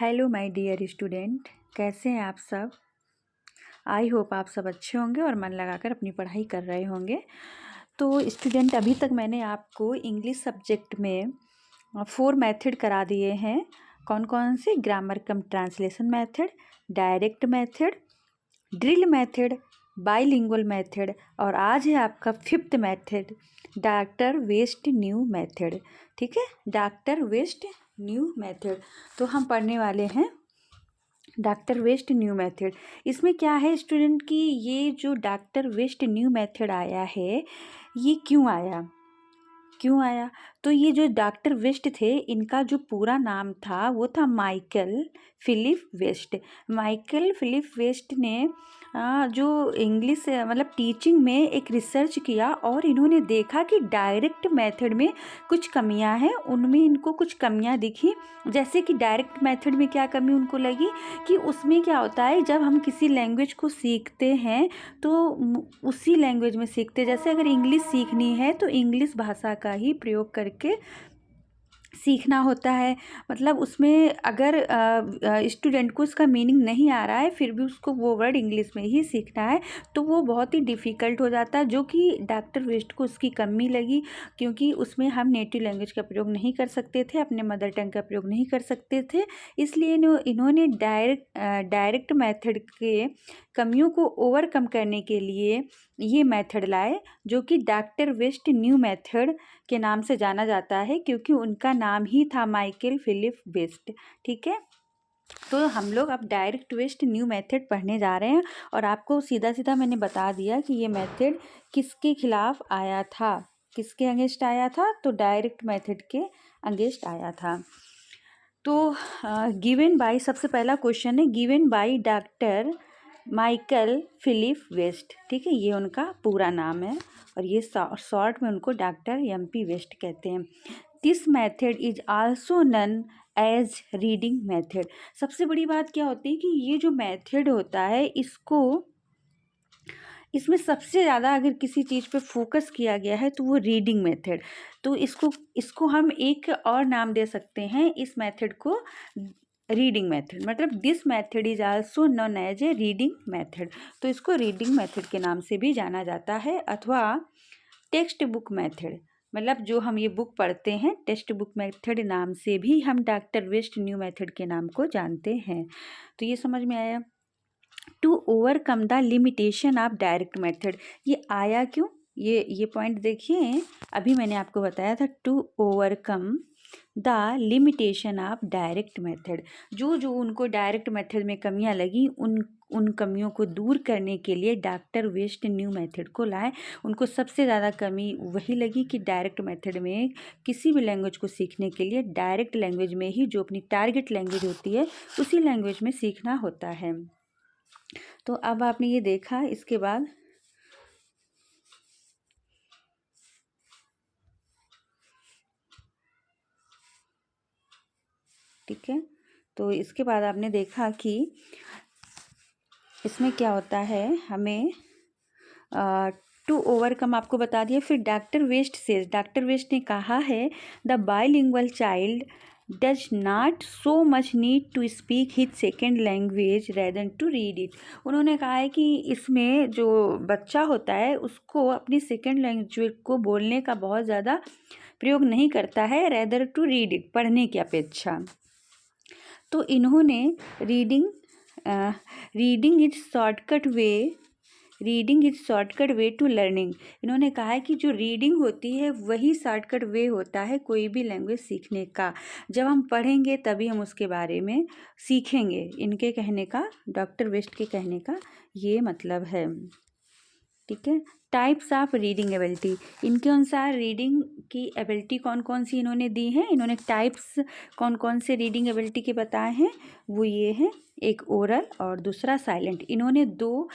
Hello my dear student, कैसे हैं आप सब। आई होप आप सब अच्छे होंगे और मन लगाकर अपनी पढ़ाई कर रहे होंगे। तो स्टूडेंट, अभी तक मैंने आपको इंग्लिश सब्जेक्ट में 4 मेथड करा दिए हैं। कौन कौन से? Grammar cum translation method, direct method, drill method, bilingual method और आज है आपका 5th method, doctor West new method. ठीक है, डॉक्टर वेस्ट न्यू मेथड। तो हम पढ़ने वाले हैं डॉक्टर वेस्ट न्यू मेथड। इसमें क्या है स्टूडेंट की, ये जो डॉक्टर वेस्ट न्यू मेथड आया है, ये क्यों आया? तो ये जो डॉक्टर वेस्ट थे, इनका जो पूरा नाम था वो था Michael Philip West. Michael Philip West ने जो इंग्लिश मतलब टीचिंग में एक रिसर्च किया और इन्होंने देखा कि डायरेक्ट मेथड में कुछ कमियां हैं। उनमें इनको कुछ कमियां दिखी। जैसे कि डायरेक्ट मेथड में क्या कमी उनको लगी कि उसमें क्या होता है, जब हम किसी लैंग्वेज को सीखते हैं तो उसी लैंग्वेज में सीखते, जैसे अगर इंग्लिश सीखनी है तो इंग्लिश भाषा का ही प्रयोग करके सीखना होता है। मतलब उसमें अगर स्टूडेंट को उसका मीनिंग नहीं आ रहा है फिर भी उसको वो वर्ड इंग्लिश में ही सीखना है, तो वो बहुत ही डिफ़िकल्ट हो जाता है, जो कि डॉक्टर वेस्ट को उसकी कमी लगी। क्योंकि उसमें हम नेटिव लैंग्वेज का प्रयोग नहीं कर सकते थे, अपने मदर टंग का प्रयोग नहीं कर सकते थे। इसलिए इन्होंने डायरेक्ट मेथड के कमियों को ओवरकम करने के लिए ये मेथड लाए, जो कि डॉक्टर वेस्ट न्यू मेथड के नाम से जाना जाता है, क्योंकि उनका नाम ही था माइकल फिलिप वेस्ट। ठीक है, तो हम लोग अब डायरेक्ट वेस्ट न्यू मेथड पढ़ने जा रहे हैं। और आपको सीधा सीधा मैंने बता दिया कि ये मेथड किसके खिलाफ आया था, किसके अगेंस्ट आया था, तो डायरेक्ट मेथड के अगेंस्ट आया था। तो गिवन बाय, सबसे पहला क्वेश्चन है given by doctor Michael Philip West. ठीक है, ये उनका पूरा नाम है और ये शॉर्ट में उनको डॉक्टर MP वेस्ट कहते हैं। This method is also known as reading method. सबसे बड़ी बात क्या होती है कि ये जो मेथड होता है, इसमें सबसे ज़्यादा अगर किसी चीज़ पे फोकस किया गया है तो वो रीडिंग मेथड। तो इसको हम एक और नाम दे सकते हैं इस मेथड को, रीडिंग मेथड। मतलब this method is also known as a reading method. तो इसको रीडिंग मेथड के नाम से भी जाना जाता है, अथवा टेक्स्ट बुक मेथड। मतलब जो हम ये बुक पढ़ते हैं, टेक्स्ट बुक मेथड नाम से भी हम डॉक्टर वेस्ट न्यू मेथड के नाम को जानते हैं। तो ये समझ में आया। To overcome the limitation of direct method, ये आया क्यों, ये पॉइंट देखिए। अभी मैंने आपको बताया था to overcome the limitation of direct method. जो उनको डायरेक्ट मेथड में कमियां लगी, उन कमियों को दूर करने के लिए डॉक्टर वेस्ट न्यू मेथड को लाए। उनको सबसे ज़्यादा कमी वही लगी कि डायरेक्ट मेथड में किसी भी लैंग्वेज को सीखने के लिए डायरेक्ट लैंग्वेज में ही, जो अपनी टारगेट लैंग्वेज होती है, उसी लैंग्वेज में सीखना होता है। तो अब आपने ये देखा, इसके बाद ठीक है, तो इसके बाद आपने देखा कि इसमें क्या होता है, हमें टू ओवरकम आपको बता दिया। फिर डॉक्टर वेस्ट ने कहा है the bilingual child does not so much need to speak his second language rather than to read it. उन्होंने कहा है कि इसमें जो बच्चा होता है उसको अपनी सेकेंड लैंग्वेज को बोलने का बहुत ज़्यादा प्रयोग नहीं करता है, रेदर टू रीड इट, पढ़ने की अपेक्षा। तो इन्होंने reading is shortcut way to learning. इन्होंने कहा है कि जो रीडिंग होती है वही शॉर्टकट वे होता है कोई भी लैंग्वेज सीखने का। जब हम पढ़ेंगे तभी हम उसके बारे में सीखेंगे। इनके कहने का, डॉक्टर वेस्ट के कहने का ये मतलब है। ठीक है, टाइप्स ऑफ रीडिंग एबिलिटी। इनके अनुसार रीडिंग की एबिलिटी कौन कौन सी इन्होंने दी हैं, इन्होंने टाइप्स कौन कौन से रीडिंग एबिलिटी के बताए हैं, वो ये हैं, एक ओरल और दूसरा साइलेंट। इन्होंने दो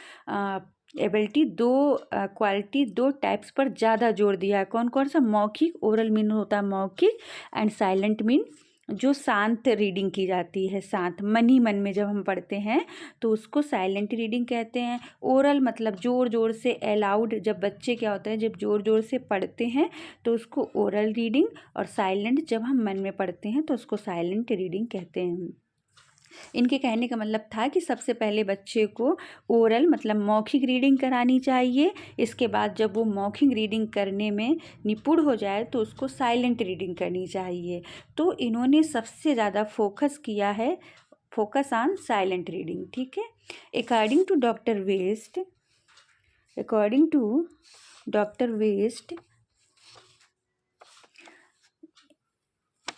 एबिलिटी, दो क्वालिटी, दो टाइप्स पर ज़्यादा जोर दिया है। कौन कौन सा? मौखिक, ओरल मीन होता है मौखिक, एंड साइलेंट मीन जो शांत रीडिंग की जाती है, शांत मन ही मन में जब हम पढ़ते हैं तो उसको साइलेंट रीडिंग कहते हैं। ओरल मतलब जोर जोर से, अलाउड, जब बच्चे क्या होते हैं, जब जोर जोर से पढ़ते हैं तो उसको ओरल रीडिंग, और साइलेंट जब हम मन में पढ़ते हैं तो उसको साइलेंट रीडिंग कहते हैं। इनके कहने का मतलब था कि सबसे पहले बच्चे को ओरल मतलब मौखिक रीडिंग करानी चाहिए। इसके बाद जब वो मौखिक रीडिंग करने में निपुण हो जाए तो उसको साइलेंट रीडिंग करनी चाहिए। तो इन्होंने सबसे ज़्यादा फोकस किया है, फोकस ऑन साइलेंट रीडिंग। ठीक है। According to doctor West,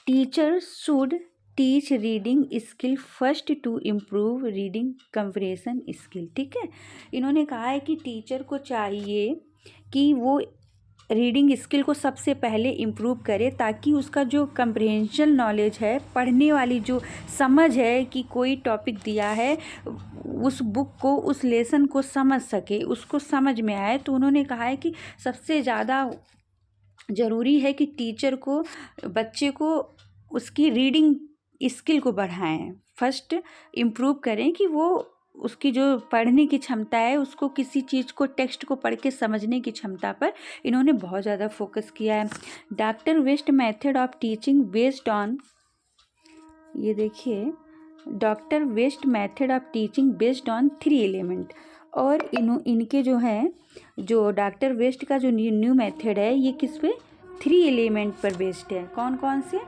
teacher should teach reading skill first to improve reading compression skill. ठीक है। इन्होंने कहा है कि टीचर को चाहिए कि वो रीडिंग स्किल को सबसे पहले इम्प्रूव करे ताकि उसका जो कंप्रहेंशन नॉलेज है, पढ़ने वाली जो समझ है कि कोई टॉपिक दिया है उस बुक को, उस लेसन को समझ सके, उसको समझ में आए। तो उन्होंने कहा है कि सबसे ज़्यादा ज़रूरी है कि टीचर को बच्चे को उसकी रीडिंग स्किल को बढ़ाएं, फर्स्ट इम्प्रूव करें कि वो उसकी जो पढ़ने की क्षमता है, उसको किसी चीज़ को टेक्स्ट को पढ़ के समझने की क्षमता पर इन्होंने बहुत ज़्यादा फोकस किया है। Doctor West method of teaching based on, ये देखिए, doctor West method of teaching based on 3 element. और इनके जो हैं, जो डॉक्टर वेस्ट का जो न्यू मेथड है ये किस पे, 3 एलिमेंट पर बेस्ड है। कौन कौन से?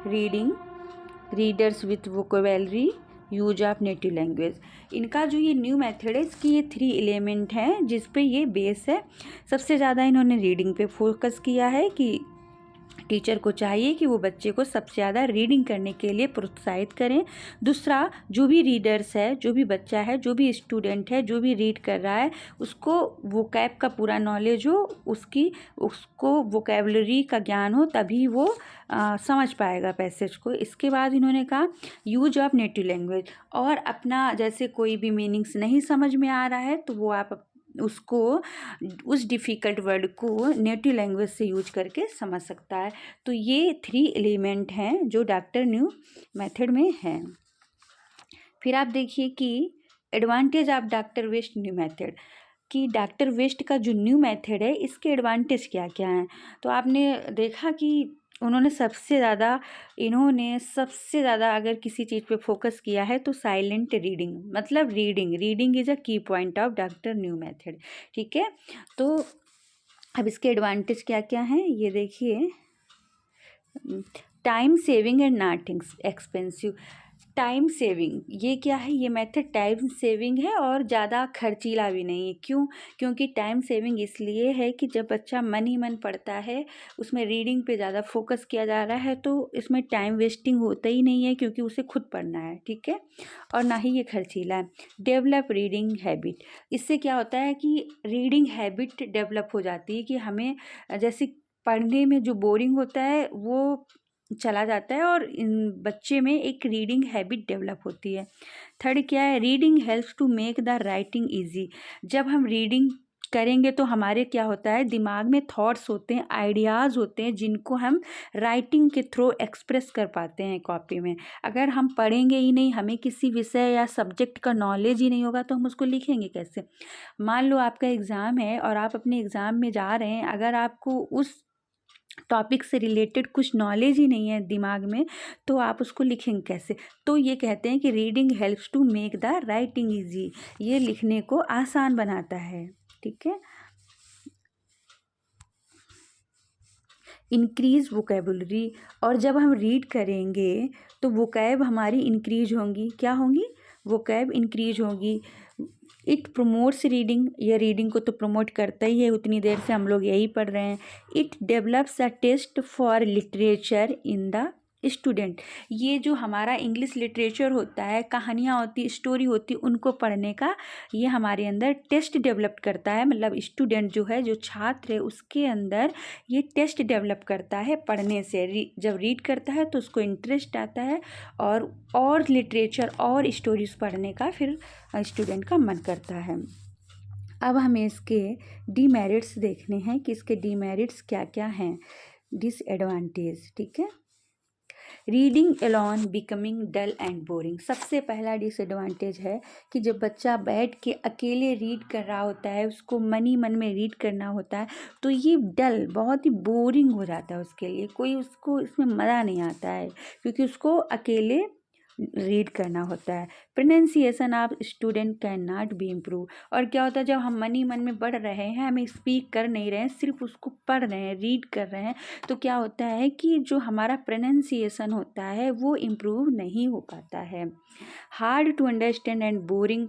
Reading, readers with vocabulary, use of native language. इनका जो ये न्यू मेथड है इसकी ये 3 एलिमेंट हैं जिस पे ये बेस है। सबसे ज़्यादा इन्होंने रीडिंग पे फोकस किया है कि टीचर को चाहिए कि वो बच्चे को सबसे ज़्यादा रीडिंग करने के लिए प्रोत्साहित करें। दूसरा, जो भी रीडर्स है, जो भी बच्चा है, जो भी स्टूडेंट है, जो भी रीड कर रहा है, उसको वोकैब का पूरा नॉलेज हो, उसको वोकेबलरी का ज्ञान हो, तभी वो समझ पाएगा पैसेज को। इसके बाद इन्होंने कहा यूज ऑफ नेटिव लैंग्वेज, और अपना जैसे कोई भी मीनिंग्स नहीं समझ में आ रहा है तो वो आप उसको, उस डिफ़िकल्ट वर्ड को नेटिव लैंग्वेज से यूज करके समझ सकता है। तो ये 3 एलिमेंट हैं जो डॉक्टर न्यू मेथड में हैं। फिर आप देखिए कि advantage of doctor West new method, कि डॉक्टर वेस्ट का जो न्यू मेथड है इसके एडवांटेज क्या क्या हैं। तो आपने देखा कि इन्होंने सबसे ज़्यादा अगर किसी चीज़ पे फोकस किया है तो साइलेंट रीडिंग, मतलब रीडिंग इज़ अ की point of doctor new method. ठीक है। तो अब इसके एडवांटेज क्या क्या हैं ये देखिए। Time saving and not expensive. Time saving, ये क्या है? ये मेथड टाइम सेविंग है और ज़्यादा खर्चीला भी नहीं है। क्यों? क्योंकि टाइम सेविंग इसलिए है कि जब बच्चा मन ही मन पढ़ता है, उसमें रीडिंग पे ज़्यादा फोकस किया जा रहा है, तो इसमें टाइम वेस्टिंग होता ही नहीं है क्योंकि उसे खुद पढ़ना है। ठीक है। और ना ही ये खर्चीला है। डेवलप रीडिंग हैबिट, इससे क्या होता है कि रीडिंग हैबिट डेवलप हो जाती है कि हमें जैसे पढ़ने में जो बोरिंग होता है वो चला जाता है और इन बच्चे में एक रीडिंग हैबिट डेवलप होती है। थर्ड क्या है? Reading helps to make the writing easy. जब हम रीडिंग करेंगे तो हमारे क्या होता है, दिमाग में थॉट्स होते हैं, आइडियाज़ होते हैं, जिनको हम राइटिंग के थ्रू एक्सप्रेस कर पाते हैं कॉपी में। अगर हम पढ़ेंगे ही नहीं, हमें किसी विषय या सब्जेक्ट का नॉलेज ही नहीं होगा तो हम उसको लिखेंगे कैसे? मान लो आपका एग्ज़ाम है और आप अपने एग्ज़ाम में जा रहे हैं, अगर आपको उस टॉपिक से रिलेटेड कुछ नॉलेज ही नहीं है दिमाग में तो आप उसको लिखेंगे कैसे? तो ये कहते हैं कि reading helps to make the writing easy, ये लिखने को आसान बनाता है। ठीक है। इंक्रीज वोकेबलरी, और जब हम रीड करेंगे तो वोकैब हमारी इंक्रीज होंगी। क्या होंगी? वोकैब इंक्रीज होंगी। इट प्रमोट्स रीडिंग, यह रीडिंग को तो प्रमोट करता ही है, उतनी देर से हम लोग यही पढ़ रहे हैं। It develops a taste for literature in the student, ये जो हमारा इंग्लिश लिटरेचर होता है, कहानियाँ होती, स्टोरी होती, उनको पढ़ने का ये हमारे अंदर टेस्ट डेवलप करता है। मतलब स्टूडेंट जो है, जो छात्र है, उसके अंदर ये टेस्ट डेवलप करता है पढ़ने से। जब रीड करता है तो उसको इंटरेस्ट आता है और लिटरेचर और स्टोरीज पढ़ने का फिर स्टूडेंट का मन करता है। अब हमें इसके डीमेरिट्स देखने हैं कि इसके डीमेरिट्स क्या क्या हैं, डिसएडवांटेज। ठीक है। Reading alone becoming dull and boring, सबसे पहला डिसएडवांटेज है कि जब बच्चा बैठ के अकेले रीड कर रहा होता है, उसको मन ही मन में रीड करना होता है, तो ये डल, बहुत ही बोरिंग हो जाता है उसके लिए, कोई उसको इसमें मज़ा नहीं आता है क्योंकि उसको अकेले रीड करना होता है। Pronunciation of student can not be improve. और क्या होता है, जब हम मन ही मन में पढ़ रहे हैं, हमें स्पीक कर नहीं रहे हैं, सिर्फ उसको पढ़ रहे हैं, रीड कर रहे हैं, तो क्या होता है कि जो हमारा प्रोनाउंसिएशन होता है वो इम्प्रूव नहीं हो पाता है। Hard to understand and boring,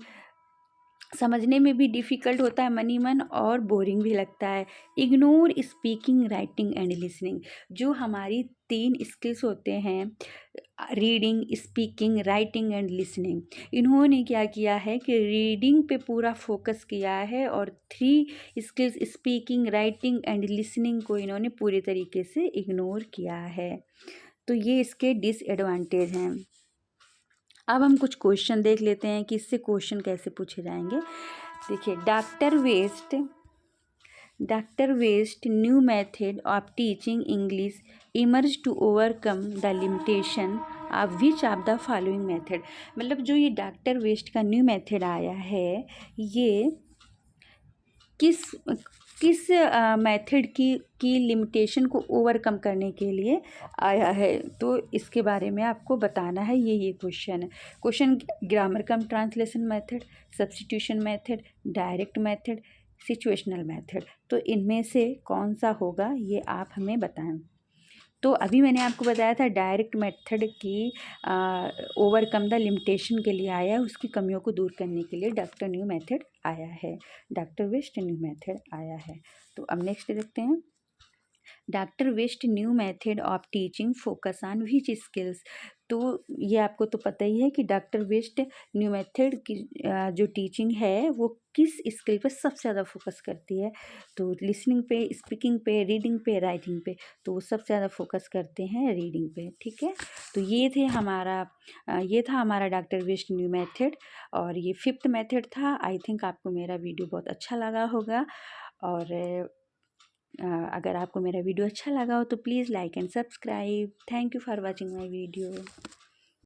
समझने में भी डिफ़िकल्ट होता है मन ही मन, और बोरिंग भी लगता है। Ignore speaking, writing and listening, जो हमारी 3 स्किल्स होते हैं, reading, speaking, writing and listening, इन्होंने क्या किया है कि रीडिंग पे पूरा फोकस किया है, और 3 skills speaking, writing and listening को इन्होंने पूरे तरीके से इग्नोर किया है। तो ये इसके डिसएडवांटेज हैं। अब हम कुछ क्वेश्चन देख लेते हैं कि इससे क्वेश्चन कैसे पूछे जाएंगे। देखिए, doctor West new method of teaching English emerge to overcome the limitation of which of the following method. मतलब जो ये डॉक्टर वेस्ट का न्यू मेथड आया है, ये किस किस मेथड की लिमिटेशन को ओवरकम करने के लिए आया है, तो इसके बारे में आपको बताना है। ये क्वेश्चन है। Question, grammar cum translation method, substitution method, direct method, situational method, तो इनमें से कौन सा होगा ये आप हमें बताएं। तो अभी मैंने आपको बताया था डायरेक्ट मेथड की ओवरकम द लिमिटेशन के लिए आया है, उसकी कमियों को दूर करने के लिए डॉक्टर न्यू मेथड आया है, डॉक्टर वेस्ट न्यू मेथड आया है। तो अब नेक्स्ट देखते हैं, doctor West new method of teaching focus on which skills. तो ये आपको तो पता ही है कि डॉक्टर वेस्ट न्यू मेथड की जो टीचिंग है वो किस स्किल पर सबसे ज़्यादा फोकस करती है, तो लिसनिंग पे, स्पीकिंग पे, रीडिंग पे, राइटिंग पे, तो वो सबसे ज़्यादा फोकस करते हैं रीडिंग पे। ठीक है, तो ये था हमारा डॉक्टर वेस्ट न्यू मेथड, और ये 5th मेथड था। आई थिंक आपको मेरा वीडियो बहुत अच्छा लगा होगा, और अगर आपको मेरा वीडियो अच्छा लगा हो तो please like and subscribe. Thank you for watching my video.